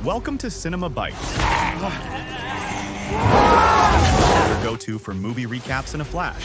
Welcome to Cinema Bites, your go-to for movie recaps in a flash.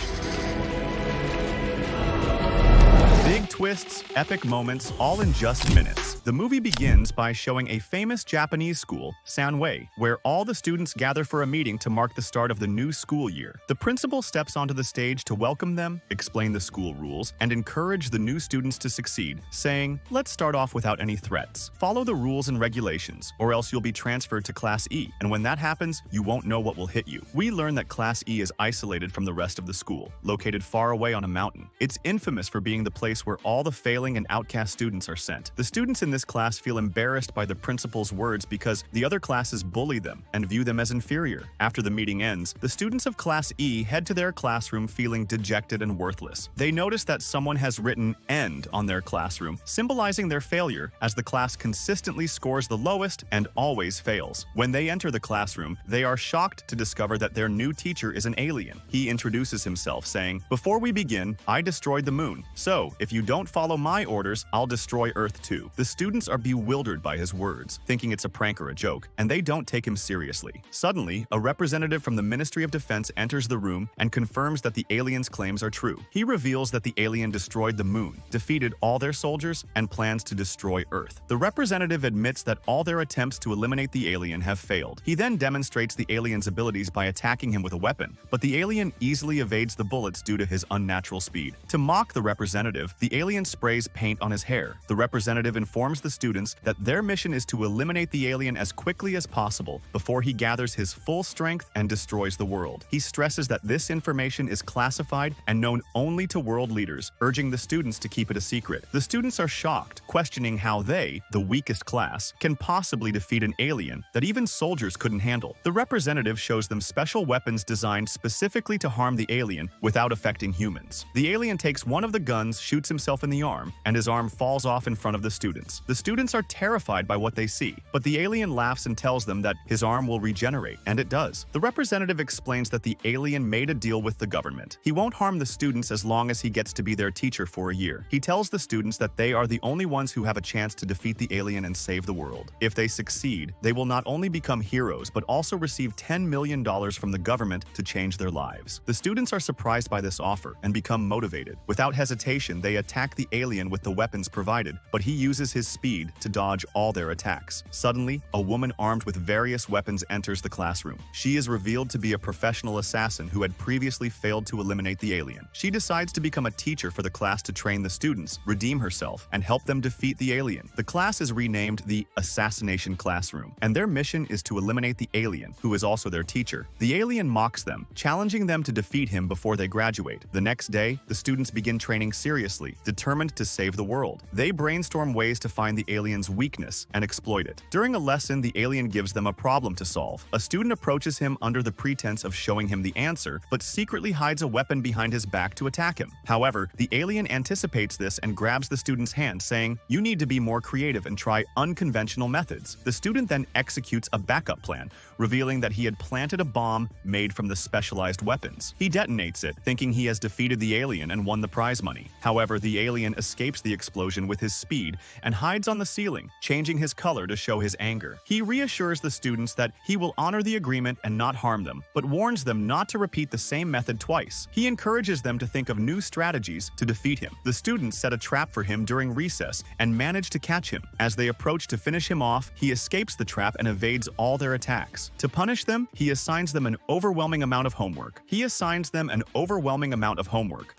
Big twists, epic moments, all in just minutes. The movie begins by showing a famous Japanese school, Sanwei, where all the students gather for a meeting to mark the start of the new school year. The principal steps onto the stage to welcome them, explain the school rules, and encourage the new students to succeed, saying, "Let's start off without any threats. Follow the rules and regulations, or else you'll be transferred to Class E, and when that happens, you won't know what will hit you." We learn that Class E is isolated from the rest of the school, located far away on a mountain. It's infamous for being the place where all the failing and outcast students are sent. The students in this class feel embarrassed by the principal's words because the other classes bully them and view them as inferior. After the meeting ends, the students of Class E head to their classroom feeling dejected and worthless. They notice that someone has written "end" on their classroom, symbolizing their failure, as the class consistently scores the lowest and always fails. When they enter the classroom, they are shocked to discover that their new teacher is an alien. He introduces himself, saying, "Before we begin, I destroyed the moon. So, if you don't follow my orders, I'll destroy Earth too." The students are bewildered by his words, thinking it's a prank or a joke, and they don't take him seriously. Suddenly, a representative from the Ministry of Defense enters the room and confirms that the alien's claims are true. He reveals that the alien destroyed the moon, defeated all their soldiers, and plans to destroy Earth. The representative admits that all their attempts to eliminate the alien have failed. He then demonstrates the alien's abilities by attacking him with a weapon, but the alien easily evades the bullets due to his unnatural speed. To mock the representative, the alien sprays paint on his hair. The representative informs the students that their mission is to eliminate the alien as quickly as possible before he gathers his full strength and destroys the world. He stresses that this information is classified and known only to world leaders, urging the students to keep it a secret. The students are shocked, questioning how they, the weakest class, can possibly defeat an alien that even soldiers couldn't handle. The representative shows them special weapons designed specifically to harm the alien without affecting humans. The alien takes one of the guns, shoots himself in the arm, and his arm falls off in front of the students. The students are terrified by what they see, but the alien laughs and tells them that his arm will regenerate, and it does. The representative explains that the alien made a deal with the government. He won't harm the students as long as he gets to be their teacher for a year. He tells the students that they are the only ones who have a chance to defeat the alien and save the world. If they succeed, they will not only become heroes, but also receive $10 million from the government to change their lives. The students are surprised by this offer and become motivated. Without hesitation, they attack the alien with the weapons provided, but he uses his speed to dodge all their attacks. Suddenly, a woman armed with various weapons enters the classroom. She is revealed to be a professional assassin who had previously failed to eliminate the alien. She decides to become a teacher for the class to train the students, redeem herself, and help them defeat the alien. The class is renamed the Assassination Classroom, and their mission is to eliminate the alien, who is also their teacher. The alien mocks them, challenging them to defeat him before they graduate. The next day, the students begin training seriously, determined to save the world. They brainstorm ways to find the alien's weakness and exploit it. During a lesson, the alien gives them a problem to solve. A student approaches him under the pretense of showing him the answer, but secretly hides a weapon behind his back to attack him. However, the alien anticipates this and grabs the student's hand, saying, "You need to be more creative and try unconventional methods." The student then executes a backup plan, revealing that he had planted a bomb made from the specialized weapons. He detonates it, thinking he has defeated the alien and won the prize money. However, the alien escapes the explosion with his speed and hides on the ceiling, changing his color to show his anger. He reassures the students that he will honor the agreement and not harm them, but warns them not to repeat the same method twice. He encourages them to think of new strategies to defeat him. The students set a trap for him during recess and manage to catch him. As they approach to finish him off, he escapes the trap and evades all their attacks. To punish them, he assigns them an overwhelming amount of homework. The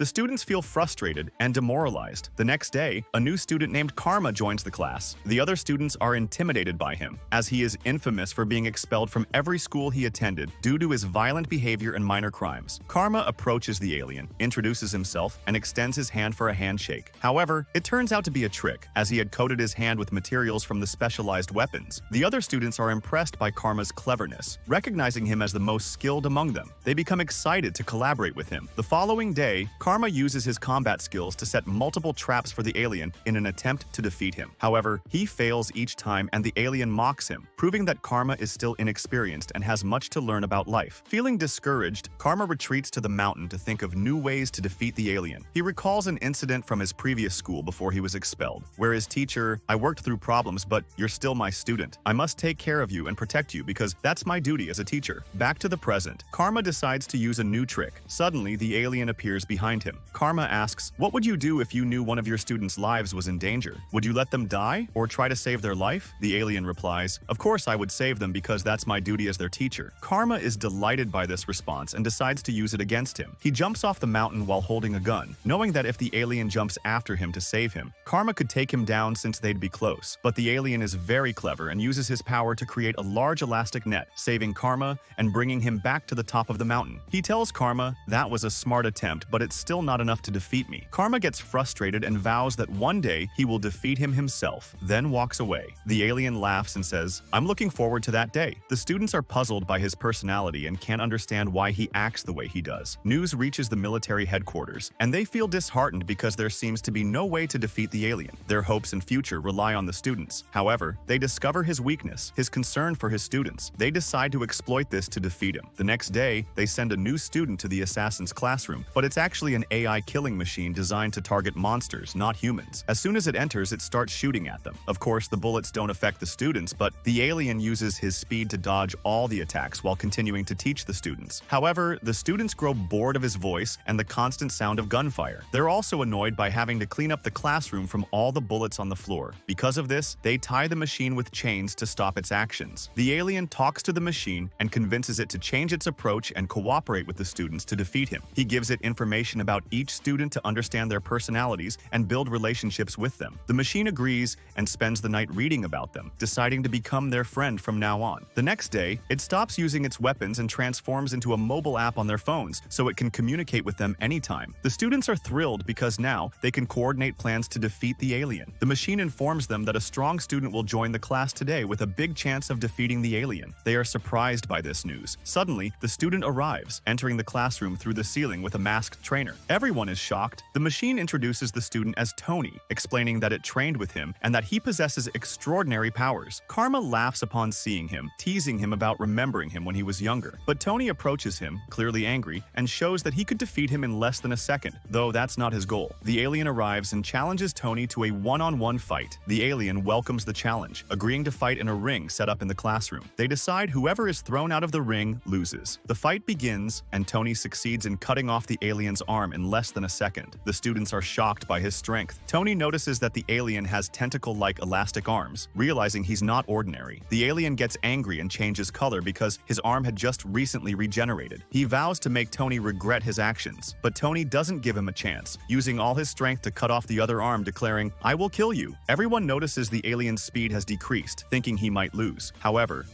students feel frustrated and demoralized. The next day, a new student named Karma joins the class. The other students are intimidated by him, as he is infamous for being expelled from every school he attended due to his violent behavior and minor crimes. Karma approaches the alien, introduces himself, and extends his hand for a handshake. However, it turns out to be a trick, as he had coated his hand with materials from the specialized weapons. The other students are impressed by Karma's cleverness, recognizing him as the most skilled among them. They become excited to collaborate with him. The following day, Karma uses his combat skills to set multiple traps for the alien in an attempt to defeat him. However, he fails each time and the alien mocks him, proving that Karma is still inexperienced and has much to learn about life. Feeling discouraged, Karma retreats to the mountain to think of new ways to defeat the alien. He recalls an incident from his previous school before he was expelled, where his teacher, "I worked through problems, but you're still my student. I must take care of you and protect you because that's my duty as a teacher." Back to the present, Karma decides to use a new trick. Suddenly, the alien appears behind him. Karma asks, "What would you do if you knew one of your students' lives was in danger? Would you let them die or try to save their life?" The alien replies, "Of course I would save them because that's my duty as their teacher." Karma is delighted by this response and decides to use it against him. He jumps off the mountain while holding a gun, knowing that if the alien jumps after him to save him, Karma could take him down since they'd be close. But the alien is very clever and uses his power to create a large elastic net, saving Karma and bringing him back to the top of the mountain. He tells Karma, "That was a smart attempt, but it's still not enough to defeat me." Karma gets frustrated and vows that one day he will defeat him himself, then walks away. The alien laughs and says, "I'm looking forward to that day." The students are puzzled by his personality and can't understand why he acts the way he does. News reaches the military headquarters, and they feel disheartened because there seems to be no way to defeat the alien. Their hopes and future rely on the students. However, they discover his weakness, his concern for his students. They decide to exploit this to defeat him. The next day, they send a new student to the Assassin's Classroom, but it's actually an AI killing machine designed to target monsters, not humans. As soon as it enters, it starts shooting at them. Of course, the bullets don't affect the students, but the alien uses his speed to dodge all the attacks while continuing to teach the students. However, the students grow bored of his voice and the constant sound of gunfire. They're also annoyed by having to clean up the classroom from all the bullets on the floor. Because of this, they tie the machine with chains to stop its actions. The alien talks to the machine and convinces it to change its approach and cooperate with the students to defeat him. He gives it information about each student to understand their personalities and build relationships with them. The machine agrees and spends the night reading about them, deciding to become their friend from now on. The next day, it stops using its weapons and transforms into a mobile app on their phones so it can communicate with them anytime. The students are thrilled because now they can coordinate plans to defeat the alien. The machine informs them that a strong student will join the class today with a big chance of defeating the alien. They are surprised by this news. Suddenly, the student arrives, entering the classroom through the ceiling with a masked trainer. Everyone is shocked. The machine introduces the student as Tony, explaining that it trained with him and that he possesses extraordinary powers. Karma laughs upon seeing him, teasing him about remembering him when he was younger. But Tony approaches him, clearly angry, and shows that he could defeat him in less than a second, though that's not his goal. The alien arrives and challenges Tony to a one-on-one fight. The alien welcomes the challenge, agreeing to fight in a ring set up in the classroom. They decide whoever is thrown out of the ring loses. The fight begins, and Tony succeeds in cutting off the alien's arm in less than a second. The students are shocked by his strength. Tony notices that the alien has tentacle-like elastic arms, realizing he's not ordinary. The alien gets angry and changes color because his arm had just recently regenerated. He vows to make Tony regret his actions, but Tony doesn't give him a chance, using all his strength to cut off the other arm, declaring, "I will kill you." Everyone notices the alien's speed has decreased, thinking he might lose. However,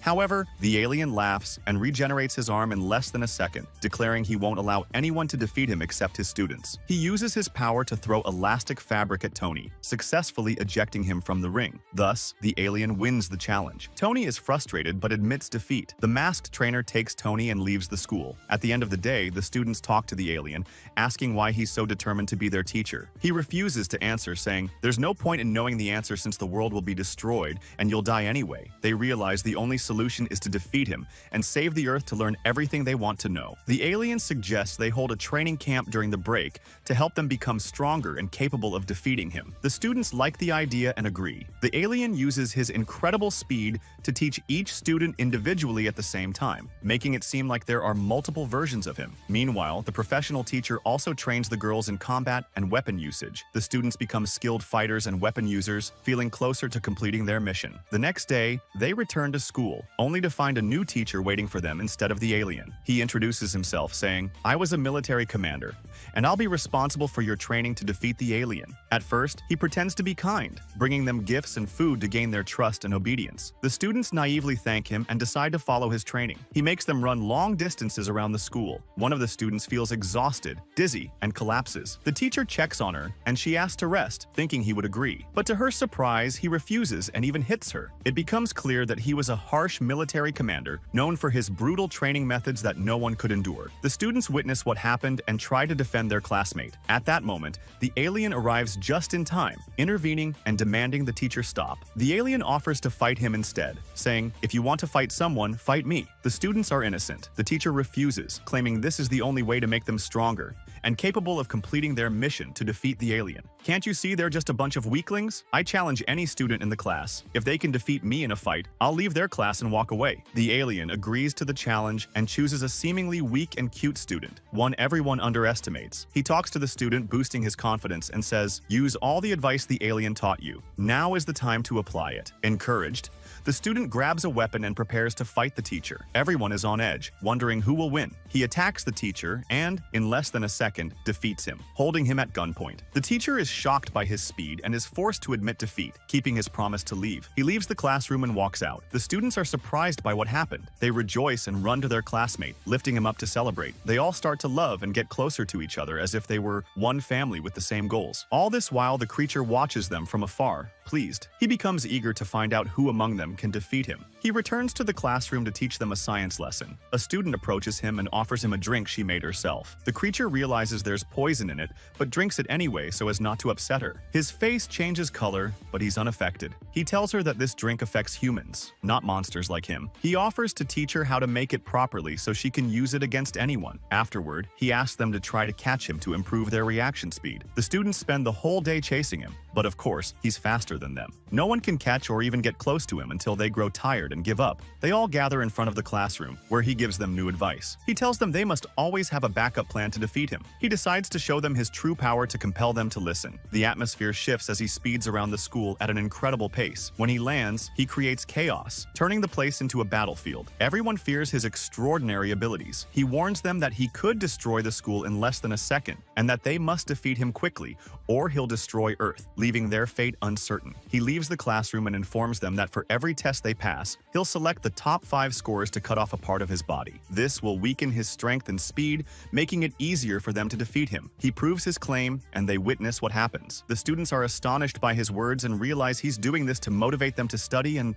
the alien laughs and regenerates his arm in less than a second, declaring he won't allow anyone to defeat him except his students. He uses his power to throw elastic fabric at Tony, successfully ejecting him from the ring. Thus, the alien wins the challenge. Tony is frustrated but admits defeat. The masked trainer takes Tony and leaves the school. At the end of the day, the students talk to the alien, asking why he's so determined to be their teacher. He refuses to answer, saying, "There's no point in knowing the answer since the world will be destroyed and you'll die anyway." They realize the only solution is to defeat him and save the Earth to learn everything they want to know. The alien suggests they hold a training camp during the break to help them become stronger and capable of defeating him. The students like the idea and agree. The alien uses his incredible speed to teach each student individually at the same time, making it seem like there are multiple versions of him. Meanwhile, the professional teacher also trains the girls in combat and weapon usage. The students become skilled fighters and weapon users, feeling closer to completing their mission. The next day, they return to school, only to find a new teacher waiting for them instead of the alien. He introduces himself, saying, "I was a military commander, and I'll be responsible for your training to defeat the alien." At first, he pretends to be kind, bringing them gifts and food to gain their trust and obedience. The students naively thank him and decide to follow his training. He makes them run long distances around the school. One of the students feels exhausted, dizzy, and collapses. The teacher checks on her, and she asks to rest, thinking he would agree. But to her surprise, he refuses and even hits her. It becomes clear that he was a harsh military commander, known for his brutal training methods that no one could endure. The students witness what happened and try to defend their classmate. At that moment, The alien arrives just in time, intervening and demanding the teacher stop. The alien offers to fight him instead, saying, "If you want to fight someone, fight me." The students are innocent. The teacher refuses, claiming this is the only way to make them stronger and capable of completing their mission to defeat the alien. "Can't you see they're just a bunch of weaklings? I challenge any student in the class. If they can defeat me in a fight, I'll leave their class and walk away." The alien agrees to the challenge and chooses a seemingly weak and cute student, one everyone underestimates. He talks to the student, boosting his confidence, and says, "Use all the advice the alien taught you. Now is the time to apply it." Encouraged, the student grabs a weapon and prepares to fight the teacher. Everyone is on edge, wondering who will win. He attacks the teacher and, in less than a second, defeats him, holding him at gunpoint. The teacher is shocked by his speed and is forced to admit defeat, keeping his promise to leave. He leaves the classroom and walks out. The students are surprised by what happened. They rejoice and run to their classmate, lifting him up to celebrate. They all start to love and get closer to each other as if they were one family with the same goals. All this while, the creature watches them from afar, pleased. He becomes eager to find out who among them can defeat him. He returns to the classroom to teach them a science lesson. A student approaches him and offers him a drink she made herself. The creature realizes there's poison in it, but drinks it anyway so as not to upset her. His face changes color, but he's unaffected. He tells her that this drink affects humans, not monsters like him. He offers to teach her how to make it properly so she can use it against anyone. Afterward, he asks them to try to catch him to improve their reaction speed. The students spend the whole day chasing him, but of course, he's faster than them. No one can catch or even get close to him until they grow tired and give up. They all gather in front of the classroom, where he gives them new advice. He tells them they must always have a backup plan to defeat him. He decides to show them his true power to compel them to listen. The atmosphere shifts as he speeds around the school at an incredible pace. When he lands, he creates chaos, turning the place into a battlefield. Everyone fears his extraordinary abilities. He warns them that he could destroy the school in less than a second, and that they must defeat him quickly, or he'll destroy Earth, leaving their fate uncertain. He leaves the classroom and informs them that for every test they pass, he'll select the top 5 scores to cut off a part of his body. This will weaken his strength and speed, making it easier for them to defeat him. He proves his claim, and they witness what happens. The students are astonished by his words and realize he's doing this to motivate them to study and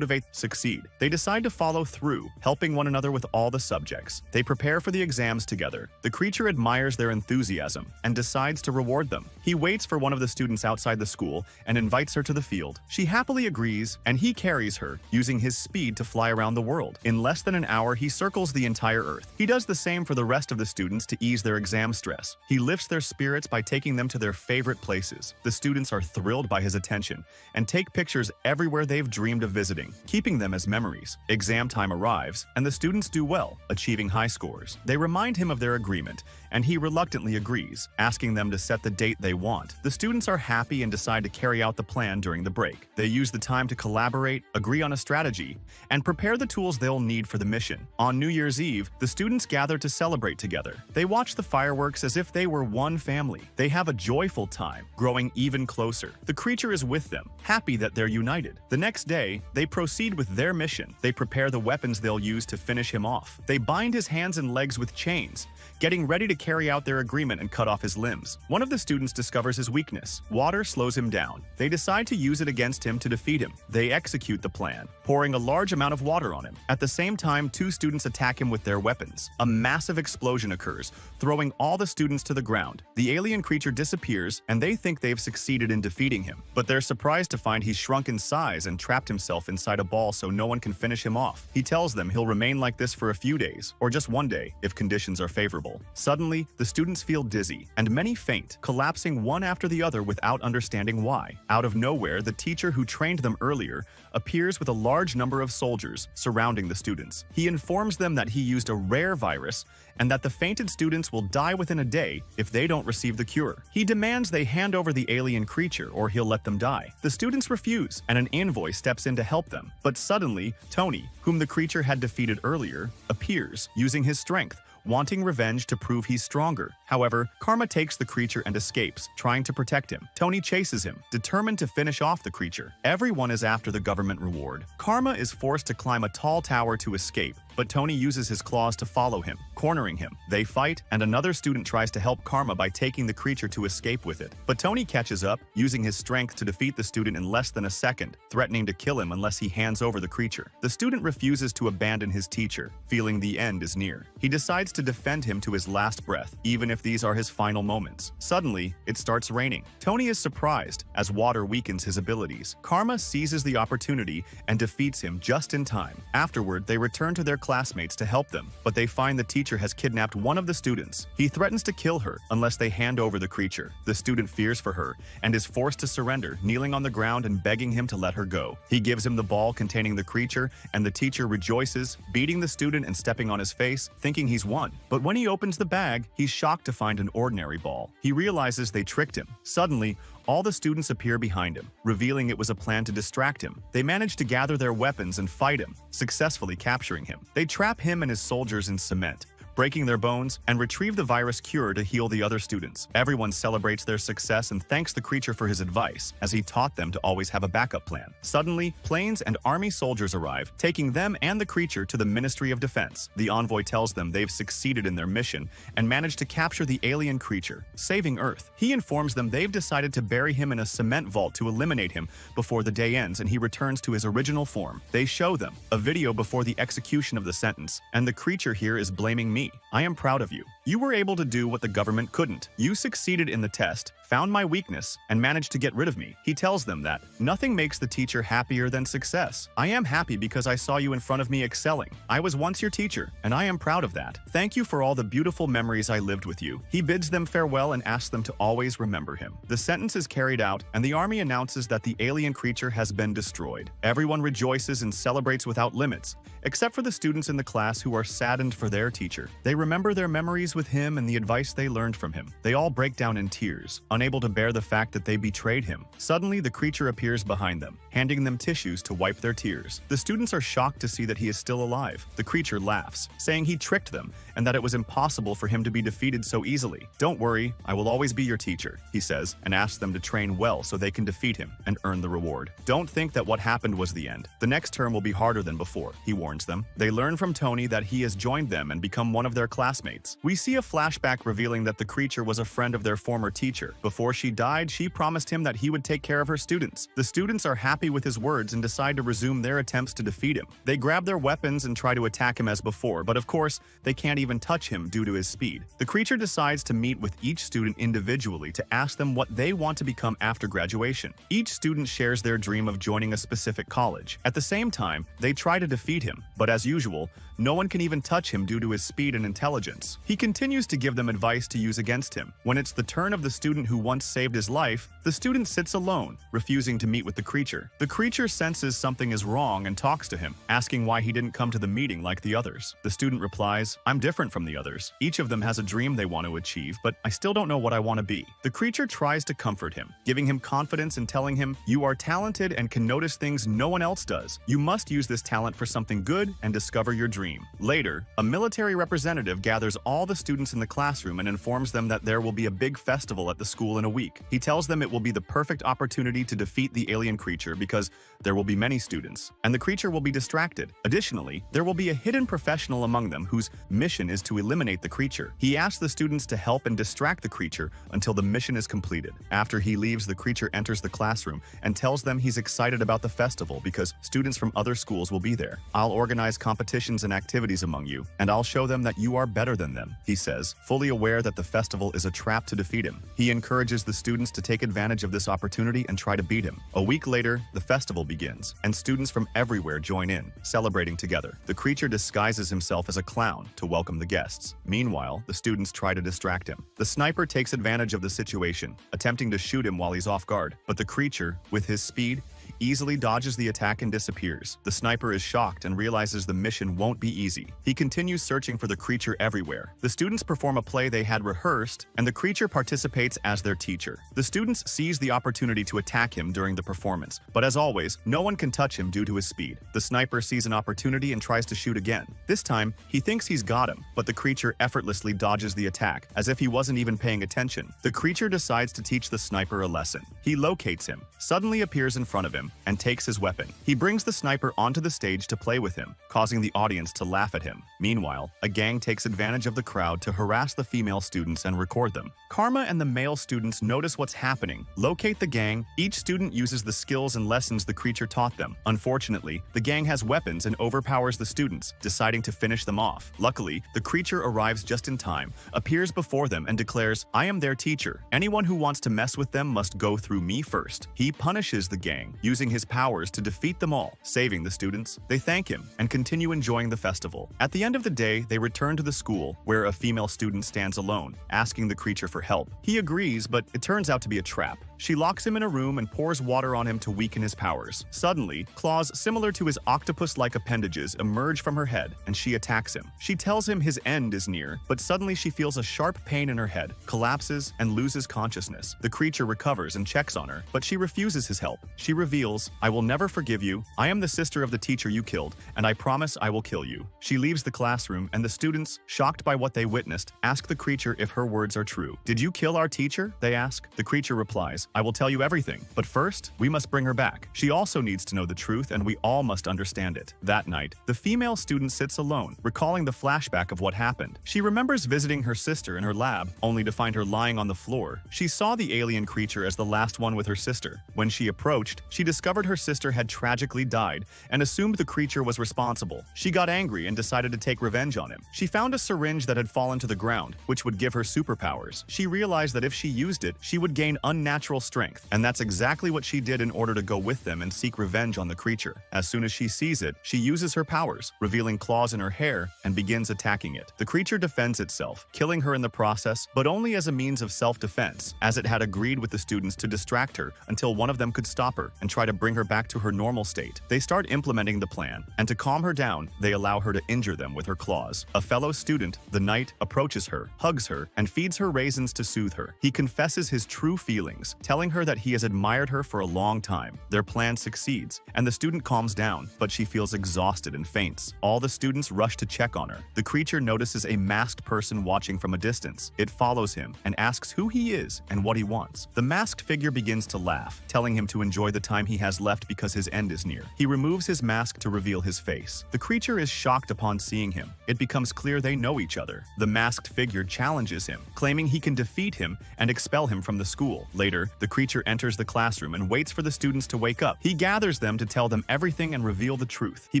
succeed. They decide to follow through, helping one another with all the subjects. They prepare for the exams together. The creature admires their enthusiasm and decides to reward them. He waits for one of the students outside the school and invites her to the field. She happily agrees, and he carries her, using his speed to fly around the world. In less than an hour, he circles the entire Earth. He does the same for the rest of the students to ease their exam stress. He lifts their spirits by taking them to their favorite places. The students are thrilled by his attention and take pictures everywhere they've dreamed of visiting, keeping them as memories. Exam time arrives, and the students do well, achieving high scores. They remind him of their agreement, and he reluctantly agrees, asking them to set the date they want. The students are happy and decide to carry out the plan during the break. They use the time to collaborate, agree on a strategy, and prepare the tools they'll need for the mission. On New Year's Eve, the students gather to celebrate together. They watch the fireworks as if they were one family. They have a joyful time, growing even closer. The creature is with them, happy that they're united. The next day, they proceed with their mission. They prepare the weapons they'll use to finish him off. They bind his hands and legs with chains, getting ready to carry out their agreement and cut off his limbs. One of the students discovers his weakness. Water slows him down. They decide to use it against him to defeat him. They execute the plan, pouring a large amount of water on him. At the same time, 2 students attack him with their weapons. A massive explosion occurs, throwing all the students to the ground. The alien creature disappears, and they think they've succeeded in defeating him. But they're surprised to find he's shrunk in size and trapped himself inside a ball so no one can finish him off. He tells them he'll remain like this for a few days, or just one day, if conditions are favorable. Suddenly, the students feel dizzy, and many faint, collapsing one after the other without understanding why. Out of nowhere, the teacher who trained them earlier appears with a large number of soldiers surrounding the students. He informs them that he used a rare virus and that the fainted students will die within a day if they don't receive the cure. He demands they hand over the alien creature or he'll let them die. The students refuse, and an envoy steps in to help them. But suddenly, Tony, whom the creature had defeated earlier, appears, using his strength, wanting revenge to prove he's stronger. However, Karma takes the creature and escapes, trying to protect him. Tony chases him, determined to finish off the creature. Everyone is after the government reward. Karma is forced to climb a tall tower to escape, but Tony uses his claws to follow him, cornering him. They fight, and another student tries to help Karma by taking the creature to escape with it. But Tony catches up, using his strength to defeat the student in less than a second, threatening to kill him unless he hands over the creature. The student refuses to abandon his teacher, feeling the end is near. He decides to defend him to his last breath, even if these are his final moments. Suddenly, it starts raining. Tony is surprised, as water weakens his abilities. Karma seizes the opportunity and defeats him just in time. Afterward, they return to their classmates to help them, but they find the teacher has kidnapped one of the students. He threatens to kill her unless they hand over the creature. The student fears for her and is forced to surrender, kneeling on the ground and begging him to let her go. He gives him the ball containing the creature, and the teacher rejoices, beating the student and stepping on his face, thinking he's won. But when he opens the bag, he's shocked to find an ordinary ball. He realizes they tricked him. Suddenly, all the students appear behind him, revealing it was a plan to distract him. They manage to gather their weapons and fight him, successfully capturing him. They trap him and his soldiers in cement, breaking their bones, and retrieve the virus cure to heal the other students. Everyone celebrates their success and thanks the creature for his advice, as he taught them to always have a backup plan. Suddenly, planes and army soldiers arrive, taking them and the creature to the Ministry of Defense. The envoy tells them they've succeeded in their mission and managed to capture the alien creature, saving Earth. He informs them they've decided to bury him in a cement vault to eliminate him before the day ends and he returns to his original form. They show them a video before the execution of the sentence, and the creature here is blaming me. I am proud of you. You were able to do what the government couldn't. You succeeded in the test, found my weakness, and managed to get rid of me. He tells them that nothing makes the teacher happier than success. I am happy because I saw you in front of me excelling. I was once your teacher, and I am proud of that. Thank you for all the beautiful memories I lived with you. He bids them farewell and asks them to always remember him. The sentence is carried out, and the army announces that the alien creature has been destroyed. Everyone rejoices and celebrates without limits, except for the students in the class who are saddened for their teacher. They remember their memories with him and the advice they learned from him. They all break down in tears, unable to bear the fact that they betrayed him. Suddenly, the creature appears behind them, handing them tissues to wipe their tears. The students are shocked to see that he is still alive. The creature laughs, saying he tricked them and that it was impossible for him to be defeated so easily. Don't worry, I will always be your teacher, he says, and asks them to train well so they can defeat him and earn the reward. Don't think that what happened was the end. The next term will be harder than before, he warns them. They learn from Tony that he has joined them and become one of their classmates. We see a flashback revealing that the creature was a friend of their former teacher. Before she died, she promised him that he would take care of her students. The students are happy with his words and decide to resume their attempts to defeat him. They grab their weapons and try to attack him as before, but of course, they can't even touch him due to his speed. The creature decides to meet with each student individually to ask them what they want to become after graduation. Each student shares their dream of joining a specific college. At the same time, they try to defeat him, but as usual, no one can even touch him due to his speed and intelligence. He continues to give them advice to use against him. When it's the turn of the student who once saved his life, the student sits alone, refusing to meet with the creature. The creature senses something is wrong and talks to him, asking why he didn't come to the meeting like the others. The student replies, I'm different from the others. Each of them has a dream they want to achieve, but I still don't know what I want to be. The creature tries to comfort him, giving him confidence and telling him, you are talented and can notice things no one else does. You must use this talent for something good and discover your dream. Later, a military representative gathers all the students in the classroom and informs them that there will be a big festival at the school in a week. He tells them it will be the perfect opportunity to defeat the alien creature because there will be many students, and the creature will be distracted. Additionally, there will be a hidden professional among them whose mission is to eliminate the creature. He asks the students to help and distract the creature until the mission is completed. After he leaves, the creature enters the classroom and tells them he's excited about the festival because students from other schools will be there. I'll organize competitions and activities among you, and I'll show them that you are better than them, he says, fully aware that the festival is a trap to defeat him. He encourages the students to take advantage of this opportunity and try to beat him. A week later, the festival begins, and students from everywhere join in, celebrating together. The creature disguises himself as a clown to welcome the guests. Meanwhile, the students try to distract him. The sniper takes advantage of the situation, attempting to shoot him while he's off guard, but the creature, with his speed, easily dodges the attack and disappears. The sniper is shocked and realizes the mission won't be easy. He continues searching for the creature everywhere. The students perform a play they had rehearsed, and the creature participates as their teacher. The students seize the opportunity to attack him during the performance, but as always, no one can touch him due to his speed. The sniper sees an opportunity and tries to shoot again. This time, he thinks he's got him, but the creature effortlessly dodges the attack, as if he wasn't even paying attention. The creature decides to teach the sniper a lesson. He locates him, suddenly appears in front of him, him and takes his weapon. He brings the sniper onto the stage to play with him, causing the audience to laugh at him. Meanwhile, a gang takes advantage of the crowd to harass the female students and record them. Karma and the male students notice what's happening, locate the gang. Each student uses the skills and lessons the creature taught them. Unfortunately, the gang has weapons and overpowers the students, deciding to finish them off. Luckily, the creature arrives just in time, appears before them, and declares, "I am their teacher. Anyone who wants to mess with them must go through me first." He punishes the gang, using his powers to defeat them all, saving the students. They thank him and continue enjoying the festival. At the end of the day, they return to the school, where a female student stands alone, asking the creature for help. He agrees, but it turns out to be a trap. She locks him in a room and pours water on him to weaken his powers. Suddenly, claws similar to his octopus-like appendages emerge from her head, and she attacks him. She tells him his end is near, but suddenly she feels a sharp pain in her head, collapses, and loses consciousness. The creature recovers and checks on her, but she refuses his help. She reveals, "I will never forgive you. I am the sister of the teacher you killed, and I promise I will kill you." She leaves the classroom, and the students, shocked by what they witnessed, ask the creature if her words are true. "Did you kill our teacher?" they ask. The creature replies, "I will tell you everything, but first, we must bring her back. She also needs to know the truth, and we all must understand it." That night, the female student sits alone, recalling the flashback of what happened. She remembers visiting her sister in her lab, only to find her lying on the floor. She saw the alien creature as the last one with her sister. When she approached, she discovered her sister had tragically died and assumed the creature was responsible. She got angry and decided to take revenge on him. She found a syringe that had fallen to the ground, which would give her superpowers. She realized that if she used it, she would gain unnatural strength, and that's exactly what she did in order to go with them and seek revenge on the creature. As soon as she sees it, she uses her powers, revealing claws in her hair, and begins attacking it. The creature defends itself, killing her in the process, but only as a means of self-defense, as it had agreed with the students to distract her until one of them could stop her and try to bring her back to her normal state. They start implementing the plan, and to calm her down, they allow her to injure them with her claws. A fellow student, the knight, approaches her, hugs her, and feeds her raisins to soothe her. He confesses his true feelings, telling her that he has admired her for a long time. Their plan succeeds, and the student calms down, but she feels exhausted and faints. All the students rush to check on her. The creature notices a masked person watching from a distance. It follows him and asks who he is and what he wants. The masked figure begins to laugh, telling him to enjoy the time he has left because his end is near. He removes his mask to reveal his face. The creature is shocked upon seeing him. It becomes clear they know each other. The masked figure challenges him, claiming he can defeat him and expel him from the school. Later, the creature enters the classroom and waits for the students to wake up. He gathers them to tell them everything and reveal the truth. He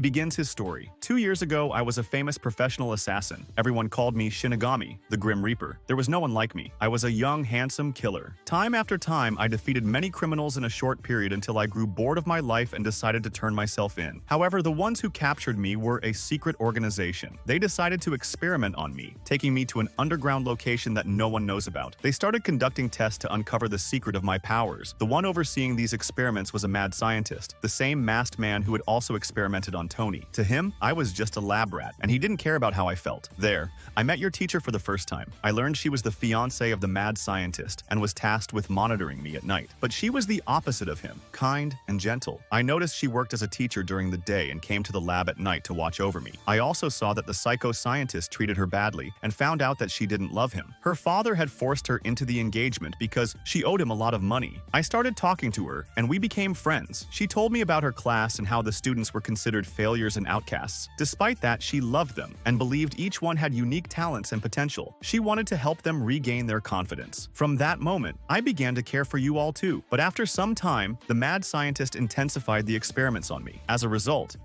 begins his story. 2 years ago, I was a famous professional assassin. Everyone called me Shinigami, the Grim Reaper. There was no one like me. I was a young, handsome killer. Time after time, I defeated many criminals in a short period until I grew bored of my life and decided to turn myself in. However, the ones who captured me were a secret organization. They decided to experiment on me, taking me to an underground location that no one knows about. They started conducting tests to uncover the secret of my powers. The one overseeing these experiments was a mad scientist, the same masked man who had also experimented on Tony. To him, I was just a lab rat, and he didn't care about how I felt. There, I met your teacher for the first time. I learned she was the fiancée of the mad scientist and was tasked with monitoring me at night. But she was the opposite of him, kind and gentle. I noticed she worked as a teacher during the day and came to the lab at night to watch over me. I also saw that the psycho-scientist treated her badly and found out that she didn't love him. Her father had forced her into the engagement because she owed him a lot of money. I started talking to her, and we became friends. She told me about her class and how the students were considered failures and outcasts. Despite that, she loved them and believed each one had unique talents and potential. She wanted to help them regain their confidence. From that moment, I began to care for you all too. But after some time, the mad scientist intensified the experiments on me. As a result,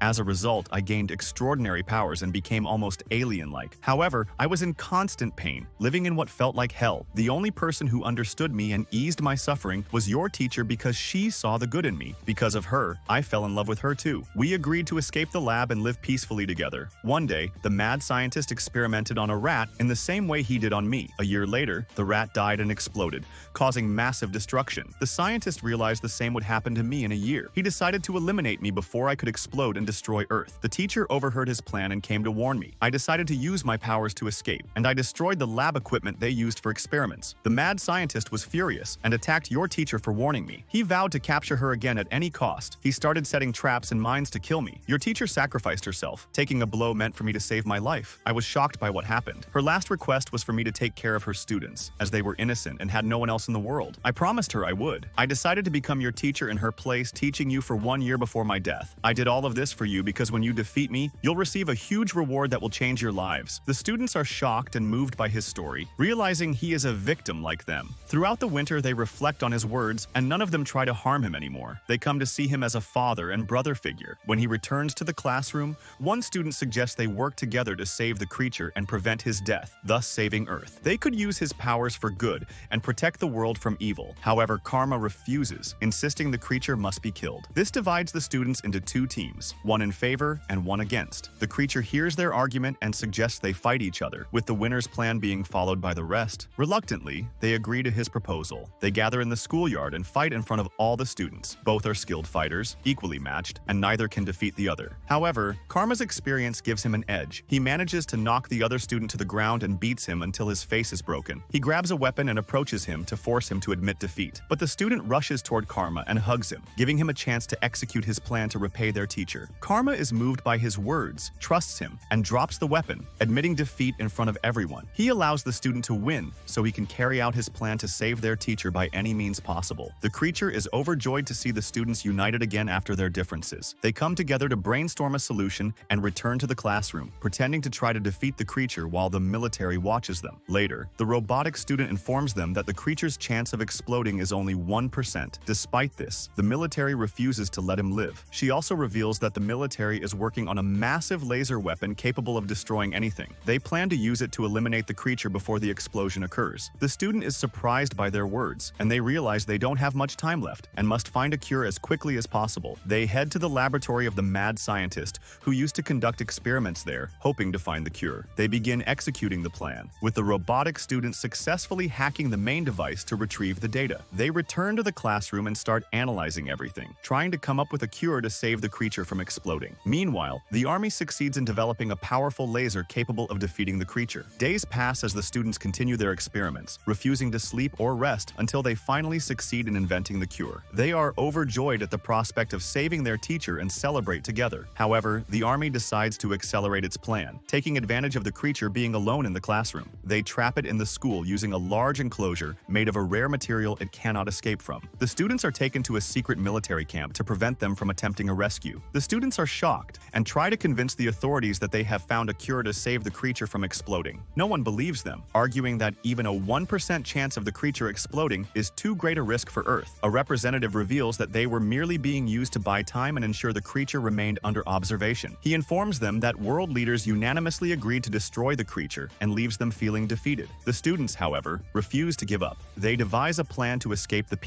I gained extraordinary powers and became almost alien-like. However, I was in constant pain, living in what felt like hell. The only person who understood me and eased my suffering was your teacher because she saw the good in me. Because of her, I fell in love with her too. We agreed to escape the lab and live peacefully together. One day, the mad scientist experimented on a rat in the same way he did on me. A year later, the rat died and exploded, causing massive destruction. The scientist realized the same would happen to me in a year. He decided to eliminate me before I could explode and destroy Earth. The teacher overheard his plan and came to warn me. I decided to use my powers to escape, and I destroyed the lab equipment they used for experiments. The mad scientist was furious and attacked your teacher for warning me. He vowed to capture her again at any cost. He started setting traps and mines to kill me. Your teacher sacrificed herself. Taking a blow meant for me to save my life. I was shocked by what happened. Her last request was for me to take care of her students, as they were innocent and had no one else in the world. I promised her I would. I decided to become your teacher in her place place teaching you for 1 year before my death. I did all of this for you because when you defeat me, you'll receive a huge reward that will change your lives. The students are shocked and moved by his story, realizing he is a victim like them. Throughout the winter, they reflect on his words, and none of them try to harm him anymore. They come to see him as a father and brother figure. When he returns to the classroom, one student suggests they work together to save the creature and prevent his death, thus saving Earth. They could use his powers for good and protect the world from evil. However, Karma refuses, insisting the creature must be killed. This divides the students into two teams, one in favor and one against. The creature hears their argument and suggests they fight each other, with the winner's plan being followed by the rest. Reluctantly, they agree to his proposal. They gather in the schoolyard and fight in front of all the students. Both are skilled fighters, equally matched, and neither can defeat the other. However, Karma's experience gives him an edge. He manages to knock the other student to the ground and beats him until his face is broken. He grabs a weapon and approaches him to force him to admit defeat. But the student rushes toward Karma and hugs him, giving him a chance to execute his plan to repay their teacher. Karma is moved by his words, trusts him, and drops the weapon, admitting defeat in front of everyone. He allows the student to win so he can carry out his plan to save their teacher by any means possible. The creature is overjoyed to see the students united again after their differences. They come together to brainstorm a solution and return to the classroom, pretending to try to defeat the creature while the military watches them. Later, the robotic student informs them that the creature's chance of exploding is only 1%. Despite this, the military refuses to let him live. She also reveals that the military is working on a massive laser weapon capable of destroying anything. They plan to use it to eliminate the creature before the explosion occurs. The student is surprised by their words, and they realize they don't have much time left and must find a cure as quickly as possible. They head to the laboratory of the mad scientist, who used to conduct experiments there, hoping to find the cure. They begin executing the plan, with the robotic student successfully hacking the main device to retrieve the data. They return to the classroom and start analyzing everything, trying to come up with a cure to save the creature from exploding. Meanwhile, the army succeeds in developing a powerful laser capable of defeating the creature. Days pass as the students continue their experiments, refusing to sleep or rest until they finally succeed in inventing the cure. They are overjoyed at the prospect of saving their teacher and celebrate together. However, the army decides to accelerate its plan, taking advantage of the creature being alone in the classroom. They trap it in the school using a large enclosure made of a rare material it cannot escape from. The students are taken to a secret military camp to prevent them from attempting a rescue. The students are shocked and try to convince the authorities that they have found a cure to save the creature from exploding. No one believes them, arguing that even a 1% chance of the creature exploding is too great a risk for Earth. A representative reveals that they were merely being used to buy time and ensure the creature remained under observation. He informs them that world leaders unanimously agreed to destroy the creature and leaves them feeling defeated. The students, however, refuse to give up. They devise a plan to escape the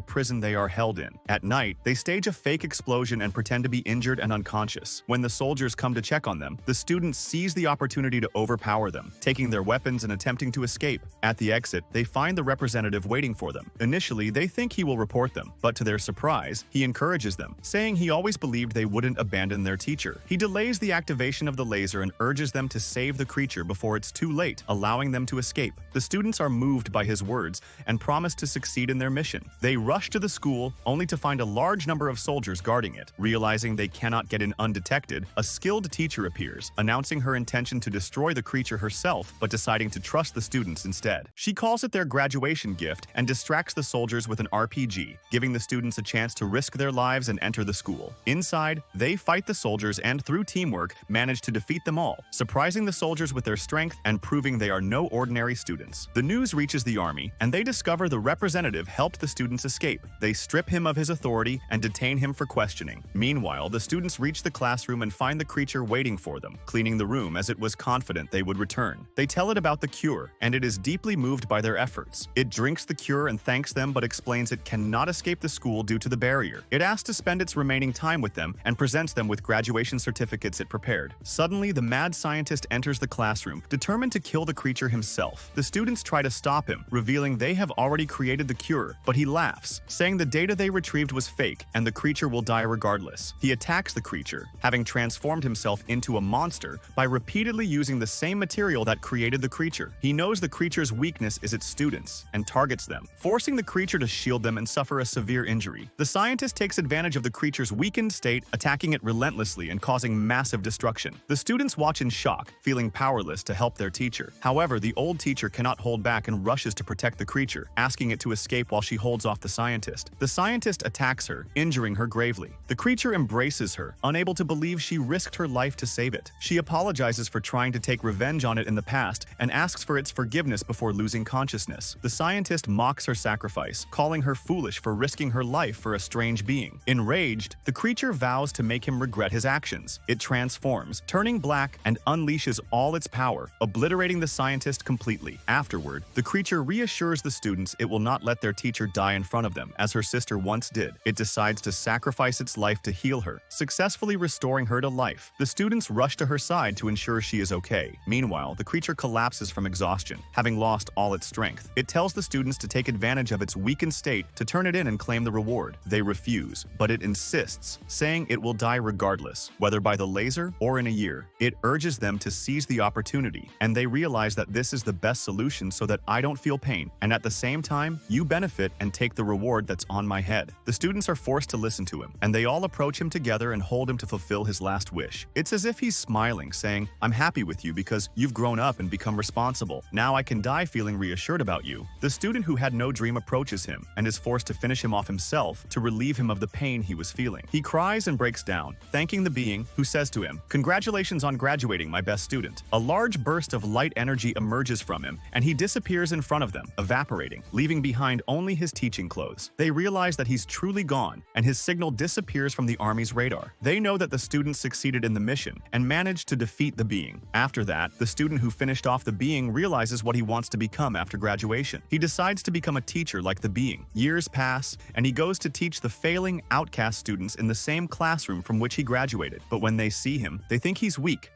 prison they are held in. At night, they stage a fake explosion and pretend to be injured and unconscious. When the soldiers come to check on them, the students seize the opportunity to overpower them, taking their weapons and attempting to escape. At the exit, they find the representative waiting for them. Initially, they think he will report them, but to their surprise, he encourages them, saying he always believed they wouldn't abandon their teacher. He delays the activation of the laser and urges them to save the creature before it's too late, allowing them to escape. The students are moved by his words and promise to succeed in their mission. They rush to the school, only to find a large number of soldiers guarding it. Realizing they cannot get in undetected, a skilled teacher appears, announcing her intention to destroy the creature herself, but deciding to trust the students instead. She calls it their graduation gift and distracts the soldiers with an RPG, giving the students a chance to risk their lives and enter the school. Inside, they fight the soldiers and, through teamwork, manage to defeat them all, surprising the soldiers with their strength and proving they are no ordinary students. The news reaches the army, and they discover the representative helped the students escape. They strip him of his authority and detain him for questioning. Meanwhile, the students reach the classroom and find the creature waiting for them, cleaning the room as it was confident they would return. They tell it about the cure, and it is deeply moved by their efforts. It drinks the cure and thanks them, but explains it cannot escape the school due to the barrier. It asks to spend its remaining time with them and presents them with graduation certificates it prepared. Suddenly, the mad scientist enters the classroom, determined to kill the creature himself. The students try to stop him, revealing they have already created the cure, but he laughs, saying the data they retrieved was fake and the creature will die regardless. He attacks the creature, having transformed himself into a monster by repeatedly using the same material that created the creature. He knows the creature's weakness is its students and targets them, forcing the creature to shield them and suffer a severe injury. The scientist takes advantage of the creature's weakened state, attacking it relentlessly and causing massive destruction. The students watch in shock, feeling powerless to help their teacher. However, the old teacher cannot hold back and rushes to protect the creature, asking it to escape while she holds off off the scientist. The scientist attacks her, injuring her gravely. The creature embraces her, unable to believe she risked her life to save it. She apologizes for trying to take revenge on it in the past and asks for its forgiveness before losing consciousness. The scientist mocks her sacrifice, calling her foolish for risking her life for a strange being. Enraged, the creature vows to make him regret his actions. It transforms, turning black, and unleashes all its power, obliterating the scientist completely. Afterward, the creature reassures the students it will not let their teacher die in front of them, as her sister once did. It decides to sacrifice its life to heal her, successfully restoring her to life. The students rush to her side to ensure she is okay. Meanwhile, the creature collapses from exhaustion, having lost all its strength. It tells the students to take advantage of its weakened state to turn it in and claim the reward. They refuse, but it insists, saying it will die regardless, whether by the laser or in a year. It urges them to seize the opportunity, and they realize that this is the best solution so that I don't feel pain, and at the same time, you benefit and take the reward that's on my head. The students are forced to listen to him, and they all approach him together and hold him to fulfill his last wish. It's as if he's smiling, saying, I'm happy with you because you've grown up and become responsible. Now I can die feeling reassured about you. The student who had no dream approaches him and is forced to finish him off himself to relieve him of the pain he was feeling. He cries and breaks down, thanking the being, who says to him, Congratulations on graduating, my best student. A large burst of light energy emerges from him, and he disappears in front of them, evaporating, leaving behind only his teaching clothes. They realize that he's truly gone, and his signal disappears from the army's radar. They know that the student succeeded in the mission and managed to defeat the being. After that, the student who finished off the being realizes what he wants to become after graduation. He decides to become a teacher like the being. Years pass, and he goes to teach the failing, outcast students in the same classroom from which he graduated. But when they see him, they think he's weak.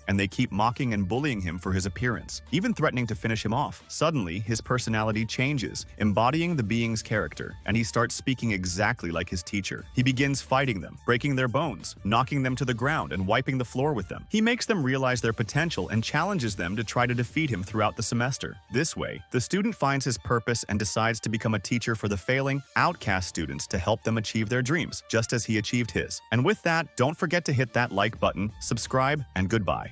And they keep mocking and bullying him for his appearance, even threatening to finish him off. Suddenly, his personality changes, embodying the being's character, and he starts speaking exactly like his teacher. He begins fighting them, breaking their bones, knocking them to the ground, and wiping the floor with them. He makes them realize their potential and challenges them to try to defeat him throughout the semester. This way, the student finds his purpose and decides to become a teacher for the failing, outcast students to help them achieve their dreams, just as he achieved his. And with that, don't forget to hit that like button, subscribe, and goodbye.